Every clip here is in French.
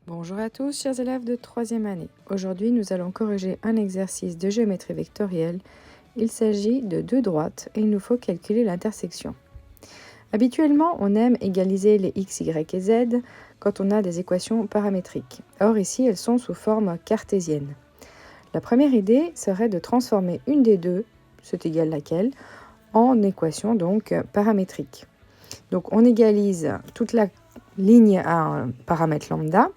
Bonjour à tous, chers élèves de 3e année. Aujourd'hui, nous allons corriger un exercice de géométrie vectorielle. Il s'agit de deux droites et il nous faut calculer l'intersection. Habituellement, on aime égaliser les x, y et z quand on a des équations paramétriques. Or, ici, elles sont sous forme cartésienne. La première idée serait de transformer une des deux, c'est égal laquelle, en équation donc paramétrique. Donc, on égalise toute la ligne à un paramètre lambda.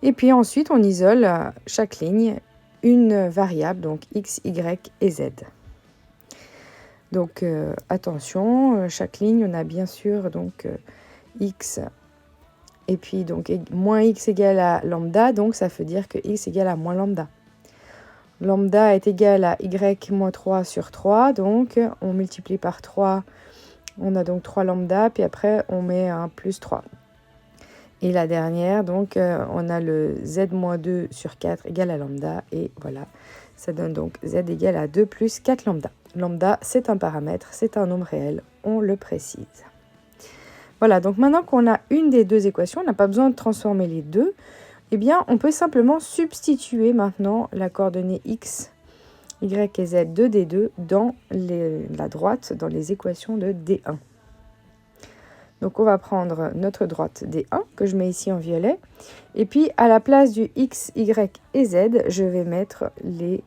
Et puis ensuite, on isole chaque ligne une variable, donc x, y et z. Donc attention, chaque ligne, on a bien sûr donc x et puis donc moins x égale à lambda, donc ça veut dire que x égale à moins lambda. Lambda est égal à y moins 3 sur 3, donc on multiplie par 3, on a donc 3 lambda, puis après on met un plus 3. Et la dernière, donc, on a le z-2 sur 4 égale à lambda. Et voilà, ça donne donc z égale à 2 plus 4 lambda. Lambda, c'est un paramètre, c'est un nombre réel, on le précise. Voilà, donc maintenant qu'on a une des deux équations, on n'a pas besoin de transformer les deux. Eh bien, on peut simplement substituer maintenant la coordonnée x, y et z de D2 dans la droite, dans les équations de D1. Donc, on va prendre notre droite D1, que je mets ici en violet. Et puis, à la place du x, y et z, je vais mettre les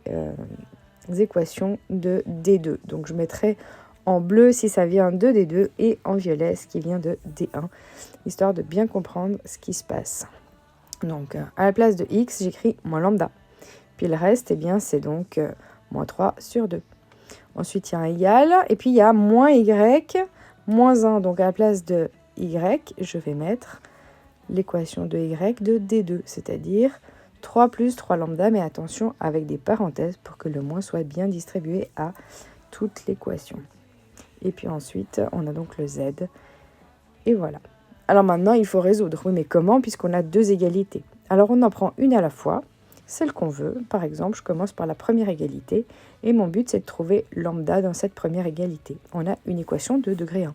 équations de D2. Donc, je mettrai en bleu si ça vient de D2 et en violet ce qui vient de D1, histoire de bien comprendre ce qui se passe. Donc, à la place de x, j'écris moins lambda. Puis le reste, eh bien, c'est donc moins 3 sur 2. Ensuite, il y a un égal, et puis il y a moins y, moins 1, donc à la place de y, je vais mettre l'équation de y de D2, c'est-à-dire 3 plus 3 lambda, mais attention avec des parenthèses pour que le moins soit bien distribué à toute l'équation. Et puis ensuite, on a donc le z, et voilà. Alors maintenant, il faut résoudre. Oui, mais comment, puisqu'on a deux égalités? Alors on en prend une à la fois, celle qu'on veut. Par exemple, je commence par la première égalité, et mon but, c'est de trouver lambda dans cette première égalité. On a une équation de degré 1.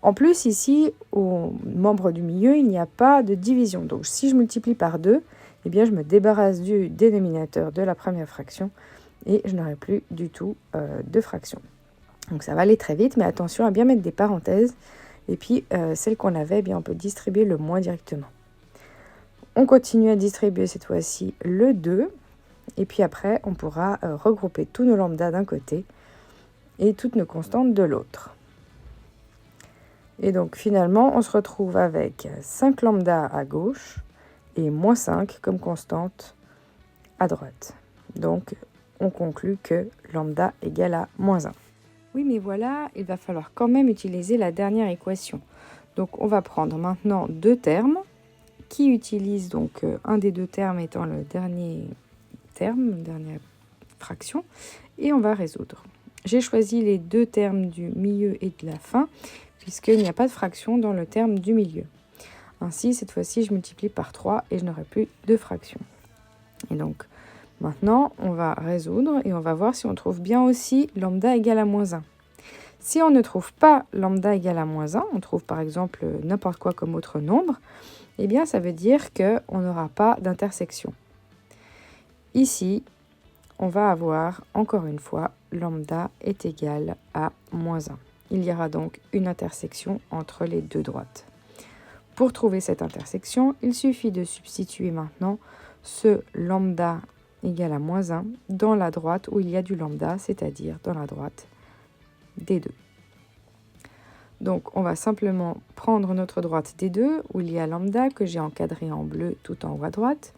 En plus, ici, au membre du milieu, il n'y a pas de division. Donc, si je multiplie par 2, eh bien, je me débarrasse du dénominateur de la première fraction, et je n'aurai plus du tout de fraction. Donc, ça va aller très vite, mais attention à bien mettre des parenthèses. Et puis, celle qu'on avait, eh bien, on peut distribuer le moins directement. On continue à distribuer cette fois-ci le 2. Et puis après, on pourra regrouper tous nos lambdas d'un côté et toutes nos constantes de l'autre. Et donc finalement, on se retrouve avec 5 lambda à gauche et moins 5 comme constante à droite. Donc, on conclut que lambda égale à moins 1. Oui, mais voilà, il va falloir quand même utiliser la dernière équation. Donc, on va prendre maintenant deux termes qui utilisent donc un des deux termes étant le dernier terme, dernière fraction, et on va résoudre. J'ai choisi les deux termes du milieu et de la fin, puisqu'il n'y a pas de fraction dans le terme du milieu. Ainsi, cette fois-ci, je multiplie par 3 et je n'aurai plus de fraction. Et donc, maintenant, on va résoudre et on va voir si on trouve bien aussi lambda égale à moins 1. Si on ne trouve pas lambda égale à moins 1, on trouve par exemple n'importe quoi comme autre nombre, eh bien, ça veut dire qu'on n'aura pas d'intersection. Ici, on va avoir, encore une fois, lambda est égal à moins 1. Il y aura donc une intersection entre les deux droites. Pour trouver cette intersection, il suffit de substituer maintenant ce lambda égal à moins 1 dans la droite où il y a du lambda, c'est-à-dire dans la droite D2. Donc, on va simplement prendre notre droite D2 où il y a lambda que j'ai encadré en bleu tout en haut à droite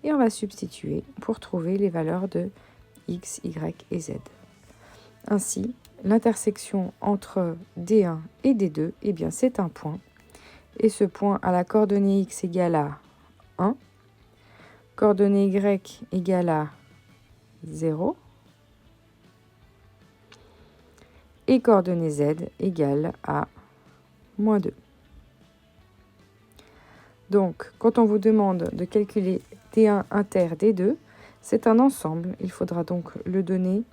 et on va substituer pour trouver les valeurs de x, y et z. Ainsi, l'intersection entre D1 et D2, eh bien, c'est un point. Et ce point a la coordonnée x égale à 1, coordonnée y égale à 0, et coordonnée z égale à moins 2. Donc, quand on vous demande de calculer D1 inter D2, c'est un ensemble. Il faudra donc le donner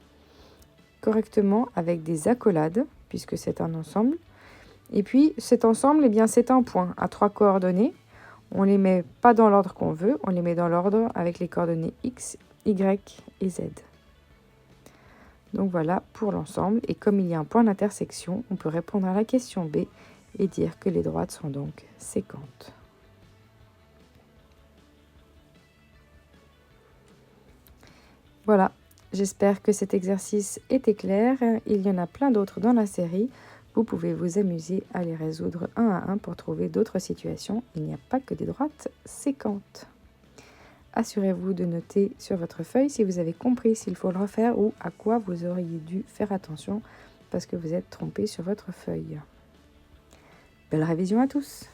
correctement avec des accolades, puisque c'est un ensemble. Et puis, cet ensemble, eh bien, c'est un point à 3 coordonnées. On les met pas dans l'ordre qu'on veut, on les met dans l'ordre avec les coordonnées X, Y et Z. Donc voilà pour l'ensemble. Et comme il y a un point d'intersection, on peut répondre à la question B et dire que les droites sont donc sécantes. Voilà, j'espère que cet exercice était clair. Il y en a plein d'autres dans la série. Vous pouvez vous amuser à les résoudre un à un pour trouver d'autres situations. Il n'y a pas que des droites sécantes. Assurez-vous de noter sur votre feuille si vous avez compris s'il faut le refaire ou à quoi vous auriez dû faire attention parce que vous êtes trompé sur votre feuille. Belle révision à tous!